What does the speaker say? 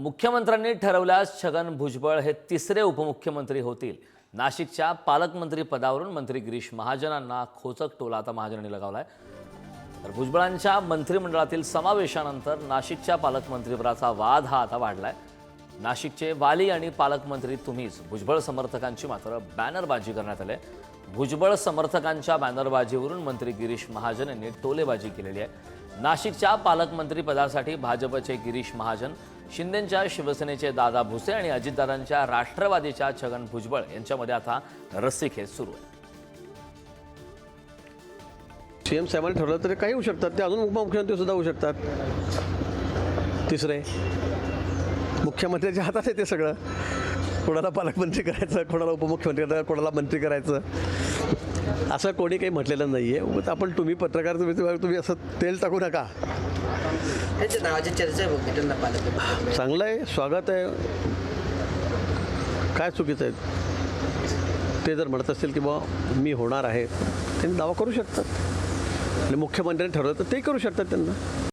मुख्यमंत्र्यांनी ठरवल्यास छगन भुजबळ हे तिसरे उपमुख्यमंत्री होतील। नाशिकच्या पालकमंत्री पदावरून मंत्री गिरीश महाजनांना खोचक टोला आता महाजनांनी लगावलाय। तर भुजबळांच्या मंत्रिमंडळातील समावेशानंतर नाशिकच्या पालकमंत्रीपदाचा वाद हा आता वाढलाय। नाशिकचे वाली आणि पालकमंत्री तुम्हीच, भुजबळ समर्थकांची मात्र बॅनरबाजी करण्यात आली। भुजबळ समर्थकांच्या बॅनरबाजीवरून मंत्री गिरीश महाजन यांनी टोलेबाजी केलेली आहे। नाशिकच्या पालकमंत्री पदासाठी भाजपचे गिरीश महाजन, शिंदेंच्या शिवसेनेचे दादा भुसे आणि अजितदादांच्या राष्ट्रवादीच्या छगन भुजबळ यांच्यामध्ये आता रस्सीखेच सुरू आहे। सीएम साहेबांनी ठरवलं तर काही होऊ शकतात, ते अजून उपमुख्यमंत्री सुद्धा होऊ शकतात। तिसरे मुख्यमंत्र्यांच्या हातात आहे ते सगळं, कोणाला पालकमंत्री करायचं, कोणाला उपमुख्यमंत्री करायचं, कोणाला मंत्री करायचं, असं कोणी काही म्हटलेलं नाही आहे। आपण तुम्ही पत्रकार तुम्ही असं तेल टाकू नका। त्याच्या नावाची चर्चा आहे, पालकमंत्री चांगलं आहे, स्वागत आहे, काय चुकीचं आहे ते जर म्हणत असतील की बा मी होणार आहे, त्यांनी दावा करू शकतात। आणि मुख्यमंत्र्यांनी ठरवलं तर ते करू शकतात त्यांना।